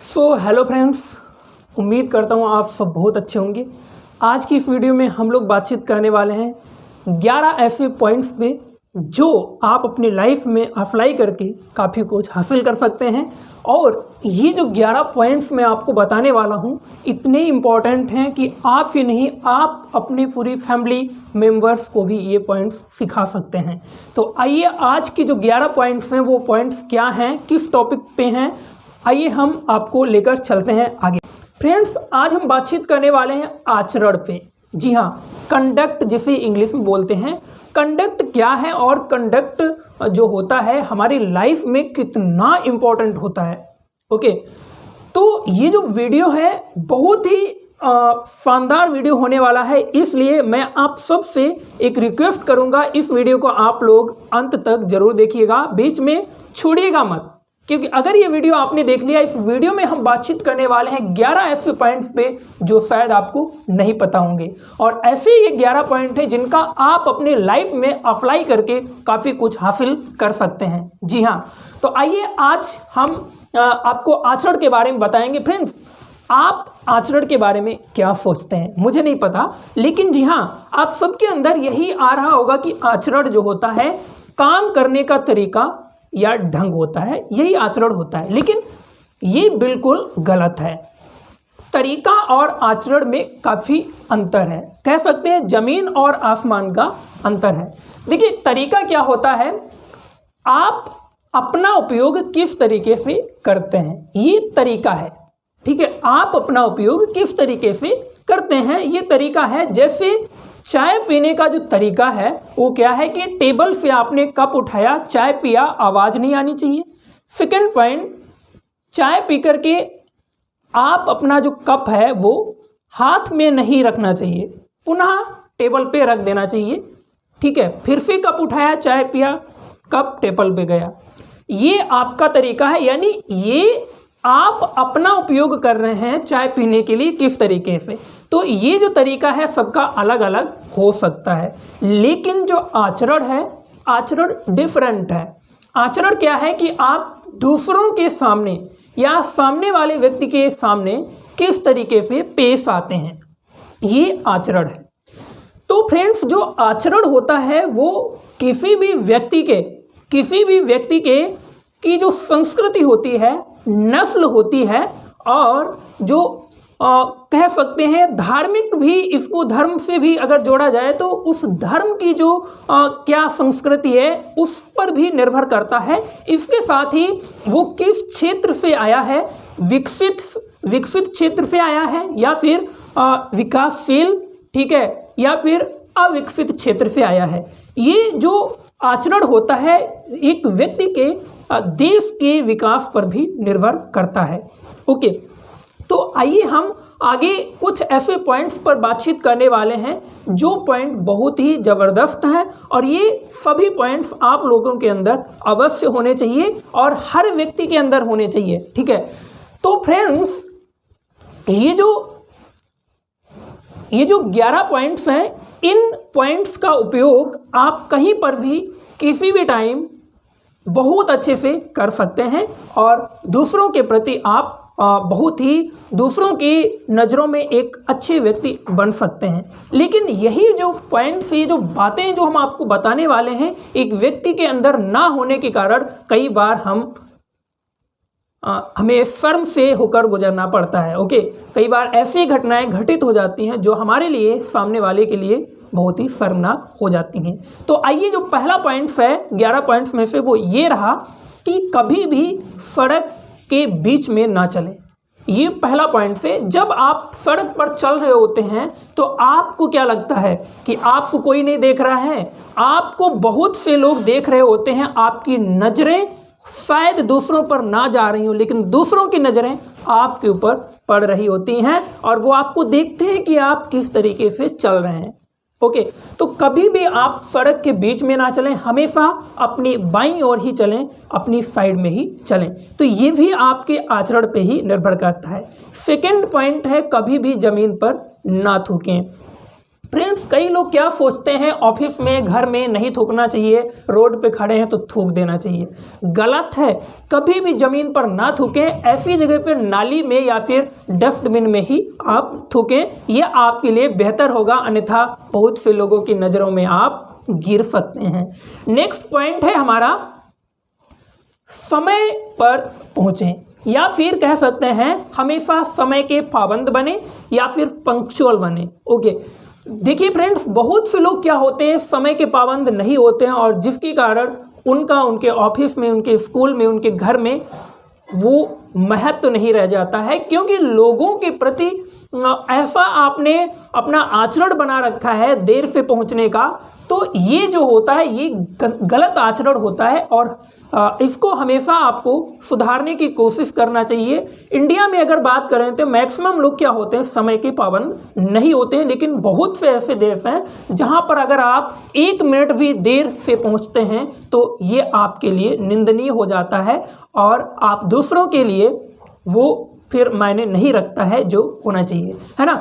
Hello friends, उम्मीद करता हूँ आप सब बहुत अच्छे होंगे। आज की इस वीडियो में हम लोग बातचीत करने वाले हैं 11 ऐसे पॉइंट्स पे जो आप अपनी लाइफ में अप्लाई करके काफ़ी कुछ हासिल कर सकते हैं। और ये जो 11 पॉइंट्स मैं आपको बताने वाला हूँ इतने इम्पॉर्टेंट हैं कि आप ही नहीं, आप अपनी पूरी फैमिली मेम्बर्स को भी ये पॉइंट्स सिखा सकते हैं। तो आइए, आज की जो 11 पॉइंट्स हैं वो पॉइंट्स क्या हैं, किस टॉपिक पे हैं, आइए हम आपको लेकर चलते हैं आगे। फ्रेंड्स, आज हम बातचीत करने वाले हैं आचरण पे। जी हाँ, कंडक्ट जिसे इंग्लिश में बोलते हैं। कंडक्ट क्या है और कंडक्ट जो होता है हमारी लाइफ में कितना इम्पोर्टेंट होता है। ओके, तो ये जो वीडियो है बहुत ही शानदार वीडियो होने वाला है, इसलिए मैं आप सब से एक रिक्वेस्ट करूंगा, इस वीडियो को आप लोग अंत तक जरूर देखिएगा, बीच में छोड़िएगा मत। क्योंकि अगर ये वीडियो आपने देख लिया, इस वीडियो में हम बातचीत करने वाले हैं 11 ऐसे पॉइंट्स पे जो शायद आपको नहीं पता होंगे। और ऐसे ये 11 पॉइंट हैं जिनका आप अपने लाइफ में अप्लाई करके काफ़ी कुछ हासिल कर सकते हैं। जी हाँ, तो आइए आज हम आपको आचरण के बारे में बताएंगे। फ्रेंड्स, आप आचरण के बारे में क्या सोचते हैं मुझे नहीं पता, लेकिन जी हाँ, आप सबके अंदर यही आ रहा होगा कि आचरण जो होता है काम करने का तरीका या ढंग होता है, यही आचरण होता है। लेकिन ये बिल्कुल गलत है। तरीका और आचरण में काफ़ी अंतर है, कह सकते हैं ज़मीन और आसमान का अंतर है। देखिए, तरीका क्या होता है, आप अपना उपयोग किस तरीके से करते हैं, ये तरीका है। ठीक है, आप अपना उपयोग किस तरीके से करते हैं, ये तरीका है। जैसे चाय पीने का जो तरीका है वो क्या है कि टेबल से आपने कप उठाया, चाय पिया, आवाज़ नहीं आनी चाहिए। सेकंड पॉइंट, चाय पी करके आप अपना जो कप है वो हाथ में नहीं रखना चाहिए, पुनः टेबल पे रख देना चाहिए। ठीक है, फिर से कप उठाया, चाय पिया, कप टेबल पे गया, ये आपका तरीका है। यानी ये आप अपना उपयोग कर रहे हैं चाय पीने के लिए किस तरीके से। तो ये जो तरीका है सबका अलग अलग हो सकता है, लेकिन जो आचरण है, आचरण डिफरेंट है। आचरण क्या है कि आप दूसरों के सामने या सामने वाले व्यक्ति के सामने किस तरीके से पेश आते हैं, ये आचरण है। तो फ्रेंड्स, जो आचरण होता है वो किसी भी व्यक्ति के की जो संस्कृति होती है, नस्ल होती है, और जो कह सकते हैं धार्मिक भी, इसको धर्म से भी अगर जोड़ा जाए तो उस धर्म की जो क्या संस्कृति है उस पर भी निर्भर करता है। इसके साथ ही वो किस क्षेत्र से आया है, विकसित क्षेत्र से आया है या फिर विकासशील, ठीक है, या फिर अविकसित क्षेत्र से आया है। ये जो आचरण होता है एक व्यक्ति के देश के विकास पर भी निर्भर करता है। ओके, तो आइए हम आगे कुछ ऐसे पॉइंट्स पर बातचीत करने वाले हैं जो पॉइंट बहुत ही ज़बरदस्त है, और ये सभी पॉइंट्स आप लोगों के अंदर अवश्य होने चाहिए और हर व्यक्ति के अंदर होने चाहिए। ठीक है, तो फ्रेंड्स, ये जो 11 पॉइंट्स हैं, इन पॉइंट्स का उपयोग आप कहीं पर भी किसी भी टाइम बहुत अच्छे से कर सकते हैं और दूसरों के प्रति आप बहुत ही दूसरों की नज़रों में एक अच्छे व्यक्ति बन सकते हैं। लेकिन यही जो पॉइंट्स, ये जो बातें जो हम आपको बताने वाले हैं, एक व्यक्ति के अंदर ना होने के कारण कई बार हमें शर्म से होकर गुजरना पड़ता है। ओके, कई बार ऐसी घटनाएं घटित हो जाती हैं जो हमारे लिए, सामने वाले के लिए बहुत ही शर्मनाक हो जाती हैं। तो आइए, जो पहला पॉइंट्स है 11 पॉइंट्स में से, वो ये रहा कि कभी भी सड़क के बीच में ना चलें। ये पहला पॉइंट है। जब आप सड़क पर चल रहे होते हैं तो आपको क्या लगता है कि आपको कोई नहीं देख रहा है, आपको बहुत से लोग देख रहे होते हैं। आपकी नज़रें शायद दूसरों पर ना जा रही हो, लेकिन दूसरों की नज़रें आपके ऊपर पड़ रही होती हैं और वो आपको देखते हैं कि आप किस तरीके से चल रहे हैं। ओके, तो कभी भी आप सड़क के बीच में ना चलें, हमेशा अपनी बाईं ओर ही चलें, अपनी साइड में ही चलें। तो ये भी आपके आचरण पे ही निर्भर करता है। सेकंड पॉइंट है, कभी भी ज़मीन पर ना थूकें। फ्रेंड्स, कई लोग क्या सोचते हैं, ऑफिस में घर में नहीं थूकना चाहिए, रोड पे खड़े हैं तो थूक देना चाहिए। गलत है, कभी भी ज़मीन पर ना थूकें, ऐसी जगह पे नाली में या फिर डस्टबिन में ही आप थूकें, ये आपके लिए बेहतर होगा, अन्यथा बहुत से लोगों की नज़रों में आप गिर सकते हैं। नेक्स्ट पॉइंट है हमारा, समय पर पहुँचें, या फिर कह सकते हैं हमेशा समय के पाबंद बने या फिर पंक्चुअल बने। ओके, देखिए फ्रेंड्स, बहुत से लोग क्या होते हैं, समय के पाबंद नहीं होते हैं और जिसके कारण उनका उनके ऑफिस में, उनके स्कूल में, उनके घर में वो महत्व नहीं रह जाता है, क्योंकि लोगों के प्रति ऐसा आपने अपना आचरण बना रखा है देर से पहुंचने का, तो ये जो होता है ये गलत आचरण होता है और इसको हमेशा आपको सुधारने की कोशिश करना चाहिए। इंडिया में अगर बात करें तो मैक्सिमम लोग क्या होते हैं, समय के पाबंद नहीं होते हैं, लेकिन बहुत से ऐसे देश हैं जहां पर अगर आप 1 मिनट भी देर से पहुंचते हैं तो ये आपके लिए निंदनीय हो जाता है और आप दूसरों के लिए वो फिर मायने नहीं रखता है जो होना चाहिए, है ना।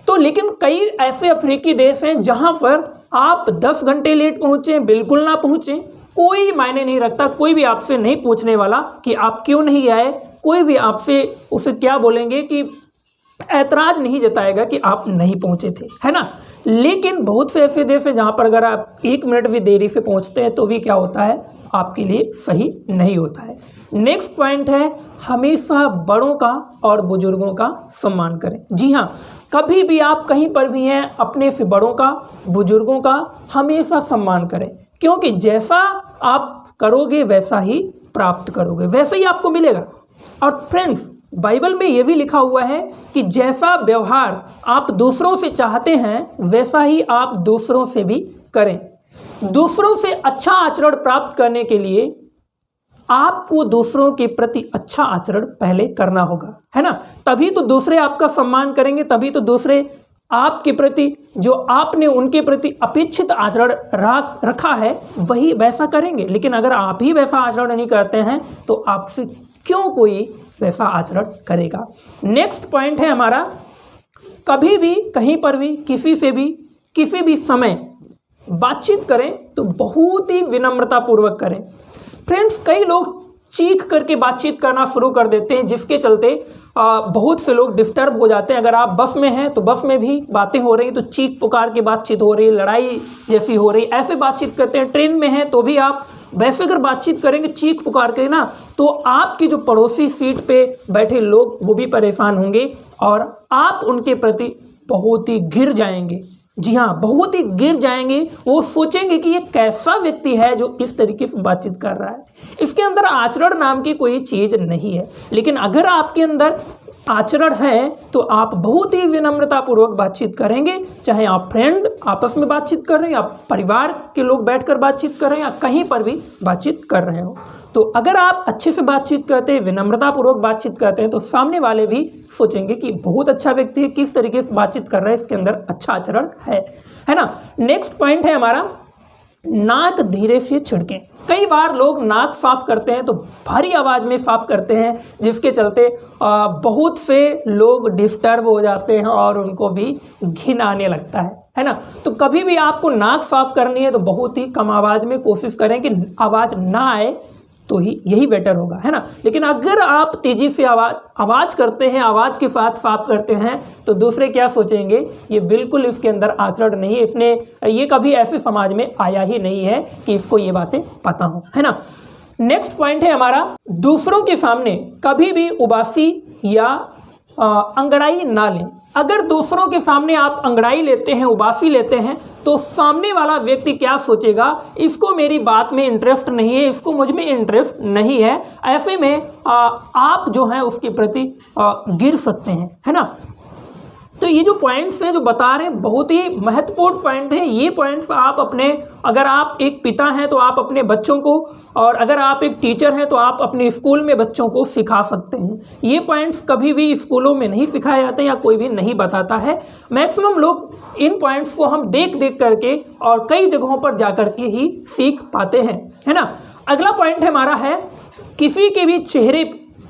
तो लेकिन कई ऐसे अफ्रीकी देश हैं जहां पर आप 10 घंटे लेट पहुंचे, बिल्कुल ना पहुंचे, कोई मायने नहीं रखता, कोई भी आपसे नहीं पूछने वाला कि आप क्यों नहीं आए, कोई भी आपसे उसे क्या बोलेंगे कि ऐतराज नहीं जताएगा कि आप नहीं पहुंचे थे, है ना। लेकिन बहुत से ऐसे देश हैं जहां पर अगर आप 1 मिनट भी देरी से पहुंचते हैं तो भी क्या होता है, आपके लिए सही नहीं होता है। नेक्स्ट पॉइंट है, हमेशा बड़ों का और बुजुर्गों का सम्मान करें। जी हाँ, कभी भी आप कहीं पर भी हैं, अपने से बड़ों का, बुजुर्गों का हमेशा सम्मान करें, क्योंकि जैसा आप करोगे वैसा ही प्राप्त करोगे, वैसा ही आपको मिलेगा। और फ्रेंड्स, बाइबल में ये भी लिखा हुआ है कि जैसा व्यवहार आप दूसरों से चाहते हैं वैसा ही आप दूसरों से भी करें। दूसरों से अच्छा आचरण प्राप्त करने के लिए आपको दूसरों के प्रति अच्छा आचरण पहले करना होगा, है ना। तभी तो दूसरे आपका सम्मान करेंगे, तभी तो दूसरे आपके प्रति जो आपने उनके प्रति अपेक्षित आचरण रखा है वही वैसा करेंगे। लेकिन अगर आप ही वैसा आचरण नहीं करते हैं तो आपसे क्यों कोई वैसा आचरण करेगा। नेक्स्ट पॉइंट है हमारा, कभी भी कहीं पर भी किसी से भी किसी भी समय बातचीत करें तो बहुत ही विनम्रतापूर्वक करें। फ्रेंड्स, कई लोग चीख करके बातचीत करना शुरू कर देते हैं, जिसके चलते बहुत से लोग डिस्टर्ब हो जाते हैं। अगर आप बस में हैं तो बस में भी बातें हो रही तो चीख पुकार के बातचीत हो रही, लड़ाई जैसी हो रही, ऐसे बातचीत करते हैं। ट्रेन में हैं तो भी आप वैसे अगर बातचीत करेंगे चीख पुकार के ना, तो आपकी जो पड़ोसी सीट पे बैठे लोग वो भी परेशान होंगे और आप उनके प्रति बहुत ही गिर जाएंगे। जी हाँ, बहुत ही गिर जाएंगे। वो सोचेंगे कि ये कैसा व्यक्ति है जो इस तरीके से बातचीत कर रहा है, इसके अंदर आचरण नाम की कोई चीज़ नहीं है। लेकिन अगर आपके अंदर आचरण है तो आप बहुत ही विनम्रतापूर्वक बातचीत करेंगे, चाहे आप फ्रेंड आपस में बातचीत कर रहे हैं, आप परिवार के लोग बैठकर बातचीत कर रहे हैं या कहीं पर भी बातचीत कर रहे हो। तो अगर आप अच्छे से बातचीत करते हैं, विनम्रतापूर्वक बातचीत करते हैं, तो सामने वाले भी सोचेंगे कि बहुत अच्छा व्यक्ति है, किस तरीके से बातचीत कर रहा है, इसके अंदर अच्छा आचरण है ना। नेक्स्ट पॉइंट है हमारा, नाक धीरे से छिड़कें। कई बार लोग नाक साफ करते हैं तो भारी आवाज़ में साफ करते हैं, जिसके चलते बहुत से लोग डिस्टर्ब हो जाते हैं और उनको भी घिन आने लगता है ना। तो कभी भी आपको नाक साफ करनी है तो बहुत ही कम आवाज़ में कोशिश करें कि आवाज़ ना आए, तो ही यही बेटर होगा, है ना। लेकिन अगर आप तेज़ी से आवाज़ करते हैं, आवाज़ के साथ साफ करते हैं, तो दूसरे क्या सोचेंगे, ये बिल्कुल इसके अंदर आचरण नहीं है, इसने ये कभी ऐसे समाज में आया ही नहीं है कि इसको ये बातें पता हो, है ना। नेक्स्ट पॉइंट है हमारा, दूसरों के सामने कभी भी उबासी या अंगड़ाई ना लें। अगर दूसरों के सामने आप अंगड़ाई लेते हैं, उबासी लेते हैं, तो सामने वाला व्यक्ति क्या सोचेगा, इसको मेरी बात में इंटरेस्ट नहीं है, इसको मुझ में इंटरेस्ट नहीं है। ऐसे में आप जो हैं उसके प्रति गिर सकते हैं, है ना। तो ये जो पॉइंट्स हैं जो बता रहे हैं बहुत ही महत्वपूर्ण पॉइंट हैं। ये पॉइंट्स आप अपने, अगर आप एक पिता हैं तो आप अपने बच्चों को, और अगर आप एक टीचर हैं तो आप अपने स्कूल में बच्चों को सिखा सकते हैं। ये पॉइंट्स कभी भी स्कूलों में नहीं सिखाए जाते या कोई भी नहीं बताता है। मैक्सिमम लोग इन पॉइंट्स को हम देख देख करके और कई जगहों पर जा कर के ही सीख पाते हैं, है ना। अगला पॉइंट हमारा है, किसी के भी चेहरे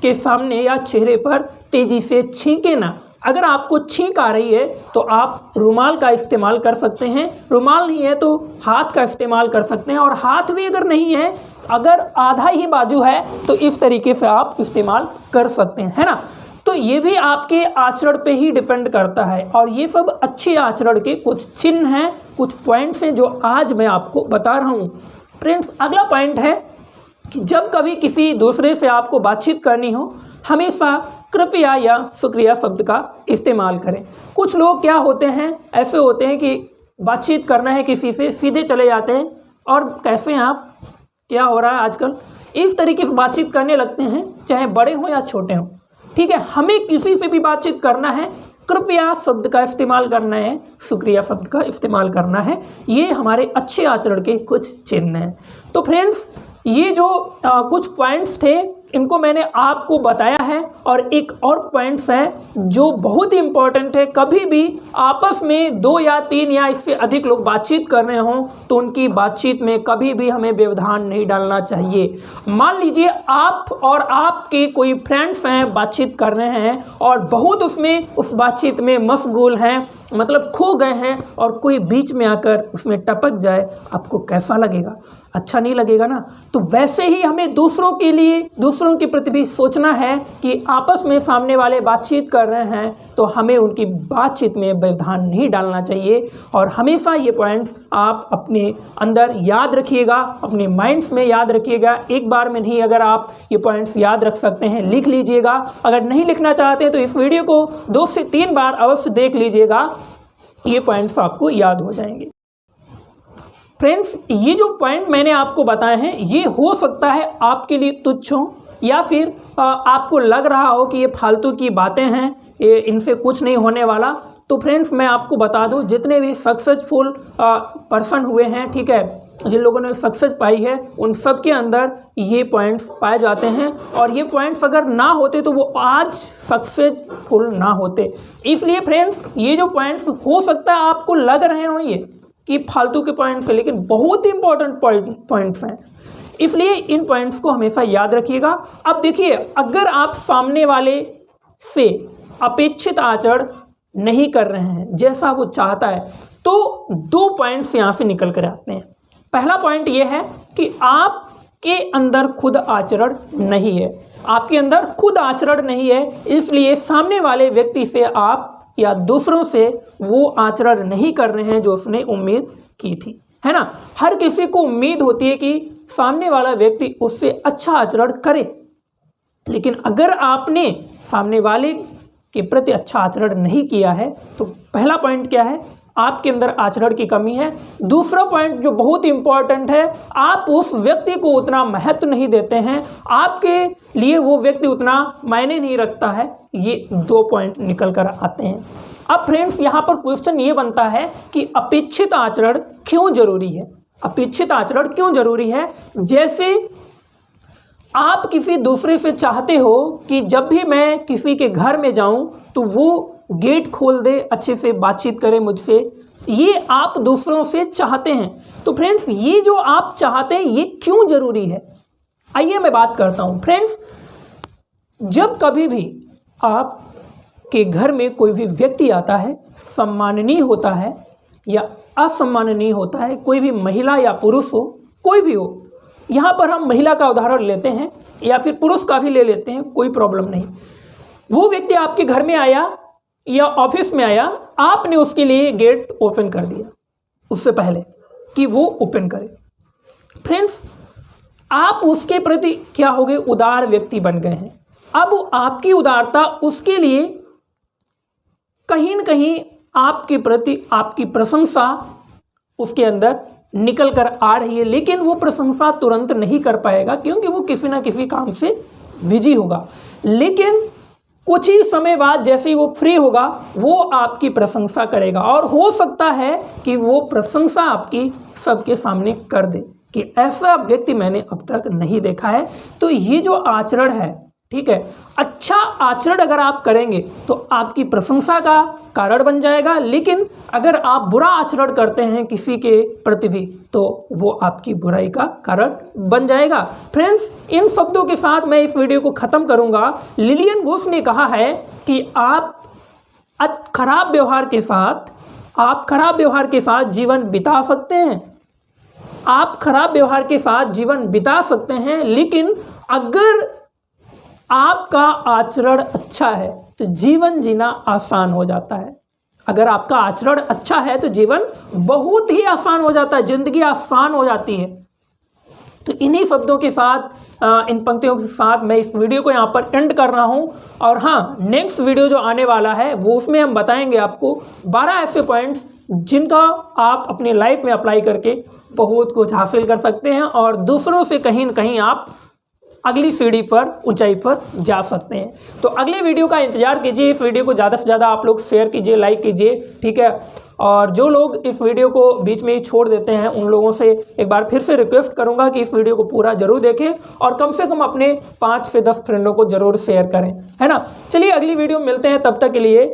के सामने या चेहरे पर तेजी से छींके ना। अगर आपको छींक आ रही है तो आप रुमाल का इस्तेमाल कर सकते हैं, रुमाल नहीं है तो हाथ का इस्तेमाल कर सकते हैं, और हाथ भी अगर नहीं है, अगर आधा ही बाजू है तो इस तरीके से आप इस्तेमाल कर सकते हैं, है ना। तो ये भी आपके आचरण पे ही डिपेंड करता है, और ये सब अच्छे आचरण के कुछ चिन्ह हैं, कुछ पॉइंट्स हैं जो आज मैं आपको बता रहा हूँ। फ्रेंड्स, अगला पॉइंट है कि जब कभी किसी दूसरे से आपको बातचीत करनी हो, हमेशा कृपया या शुक्रिया शब्द का इस्तेमाल करें। कुछ लोग क्या होते हैं, ऐसे होते हैं कि बातचीत करना है किसी से, सीधे चले जाते हैं और कैसे हैं आप, क्या हो रहा है आजकल, इस तरीके से बातचीत करने लगते हैं, चाहे बड़े हों या छोटे हों। ठीक है, हमें किसी से भी बातचीत करना है, कृपया शब्द का इस्तेमाल करना है, शुक्रिया शब्द का इस्तेमाल करना है। ये हमारे अच्छे आचरण के कुछ चिन्ह हैं। तो फ्रेंड्स, ये जो कुछ पॉइंट्स थे, इनको मैंने आपको बताया है, और एक और पॉइंट्स है जो बहुत ही इम्पोर्टेंट है। कभी भी आपस में 2 या 3 या इससे अधिक लोग बातचीत कर रहे हों तो उनकी बातचीत में कभी भी हमें व्यवधान नहीं डालना चाहिए। मान लीजिए आप और आपके कोई फ्रेंड्स हैं, बातचीत कर रहे हैं और बहुत उसमें उस बातचीत में मशगूल हैं, मतलब खो गए हैं, और कोई बीच में आकर उसमें टपक जाए, आपको कैसा लगेगा? अच्छा नहीं लगेगा ना। तो वैसे ही हमें दूसरों के लिए, दूसरों के प्रति भी सोचना है कि आपस में सामने वाले बातचीत कर रहे हैं तो हमें उनकी बातचीत में व्यवधान नहीं डालना चाहिए। और हमेशा ये पॉइंट्स आप अपने अंदर याद रखिएगा, अपने माइंड्स में याद रखिएगा। एक बार में नहीं, अगर आप ये पॉइंट्स याद रख सकते हैं, लिख लीजिएगा। अगर नहीं लिखना चाहते तो इस वीडियो को 2 से 3 बार अवश्य देख लीजिएगा, ये पॉइंट्स आपको याद हो जाएंगे। फ्रेंड्स, ये जो पॉइंट मैंने आपको बताए हैं, ये हो सकता है आपके लिए तुच्छ हो, या फिर आपको लग रहा हो कि ये फालतू की बातें हैं, ये इनसे कुछ नहीं होने वाला। तो फ्रेंड्स, मैं आपको बता दूं, जितने भी सक्सेसफुल पर्सन हुए हैं, ठीक है, जिन लोगों ने सक्सेस पाई है, उन सब के अंदर ये पॉइंट्स पाए जाते हैं। और ये पॉइंट्स अगर ना होते तो वो आज सक्सेसफुल ना होते। इसलिए फ्रेंड्स, ये जो पॉइंट्स हो सकता है आपको लग रहे हो ये कि फालतू के पॉइंट्स हैं, लेकिन बहुत ही इंपॉर्टेंट पॉइंट्स हैं, इसलिए इन पॉइंट्स को हमेशा याद रखिएगा। अब देखिए, अगर आप सामने वाले से अपेक्षित आचरण नहीं कर रहे हैं जैसा वो चाहता है, तो 2 पॉइंट्स यहाँ से निकल कर आते हैं। पहला पॉइंट ये है कि आपके अंदर खुद आचरण नहीं है, आपके अंदर खुद आचरण नहीं है, इसलिए सामने वाले व्यक्ति से आप या दूसरों से वो आचरण नहीं कर रहे हैं जो उसने उम्मीद की थी, है ना। हर किसी को उम्मीद होती है कि सामने वाला व्यक्ति उससे अच्छा आचरण करे, लेकिन अगर आपने सामने वाले के प्रति अच्छा आचरण नहीं किया है तो पहला पॉइंट क्या है, आपके अंदर आचरण की कमी है। दूसरा पॉइंट जो बहुत इंपॉर्टेंट है, आप उस व्यक्ति को उतना महत्व नहीं देते हैं, आपके लिए वो व्यक्ति उतना मायने नहीं रखता है। ये 2 पॉइंट निकल कर आते हैं। अब फ्रेंड्स, यहाँ पर क्वेश्चन ये बनता है कि अपेक्षित आचरण क्यों जरूरी है? अपेक्षित आचरण क्यों जरूरी है? जैसे आप किसी दूसरे से चाहते हो कि जब भी मैं किसी के घर में जाऊं तो वो गेट खोल दे, अच्छे से बातचीत करे मुझसे, ये आप दूसरों से चाहते हैं। तो फ्रेंड्स, ये जो आप चाहते हैं ये क्यों जरूरी है? आइए मैं बात करता हूं। फ्रेंड्स, जब कभी भी आपके घर में कोई भी व्यक्ति आता है, सम्माननीय होता है या असम्माननीय होता है, कोई भी महिला या पुरुष हो, कोई भी हो, यहाँ पर हम महिला का उदाहरण लेते हैं या फिर पुरुष का भी ले लेते हैं, कोई प्रॉब्लम नहीं। वो व्यक्ति आपके घर में आया या ऑफिस में आया, आपने उसके लिए गेट ओपन कर दिया उससे पहले कि वो ओपन करे। फ्रेंड्स, आप उसके प्रति क्या हो गए, उदार व्यक्ति बन गए हैं। अब आपकी उदारता उसके लिए कहीं न कहीं आपके प्रति आपकी प्रशंसा उसके अंदर निकल कर आ रही है, लेकिन वो प्रशंसा तुरंत नहीं कर पाएगा क्योंकि वो किसी ना किसी काम से बिजी होगा। लेकिन कुछ ही समय बाद जैसे ही वो फ्री होगा, वो आपकी प्रशंसा करेगा, और हो सकता है कि वो प्रशंसा आपकी सबके सामने कर दे कि ऐसा व्यक्ति मैंने अब तक नहीं देखा है। तो ये जो आचरण है, ठीक है। अच्छा आचरण अगर आप करेंगे तो आपकी प्रशंसा का कारण बन जाएगा, लेकिन अगर आप बुरा आचरण करते हैं किसी के प्रति भी तो वो आपकी बुराई का कारण बन जाएगा। फ्रेंड्स, इन शब्दों के साथ मैं इस वीडियो को ख़त्म करूंगा। लिलियन घोष ने कहा है कि आप खराब व्यवहार के साथ जीवन बिता सकते हैं। आप खराब व्यवहार के साथ जीवन बिता सकते हैं, लेकिन अगर आपका आचरण अच्छा है तो जीवन जीना आसान हो जाता है। अगर आपका आचरण अच्छा है तो जीवन बहुत ही आसान हो जाता है, जिंदगी आसान हो जाती है। तो इन्हीं शब्दों के साथ, इन पंक्तियों के साथ मैं इस वीडियो को यहाँ पर एंड कर रहा हूँ। और हाँ, नेक्स्ट वीडियो जो आने वाला है वो उसमें हम बताएंगे आपको 12 ऐसे पॉइंट्स जिनका आप अपनी लाइफ में अप्लाई करके बहुत कुछ हासिल कर सकते हैं और दूसरों से कहीं न कहीं आप अगली सीढ़ी पर, ऊंचाई पर जा सकते हैं। तो अगले वीडियो का इंतजार कीजिए। इस वीडियो को ज़्यादा से ज़्यादा आप लोग शेयर कीजिए, लाइक कीजिए, ठीक है। और जो लोग इस वीडियो को बीच में ही छोड़ देते हैं उन लोगों से एक बार फिर से रिक्वेस्ट करूंगा कि इस वीडियो को पूरा जरूर देखें और कम से कम अपने 5 से 10 फ्रेंडों को जरूर शेयर करें, है ना। चलिए अगली वीडियो में मिलते हैं, तब तक के लिए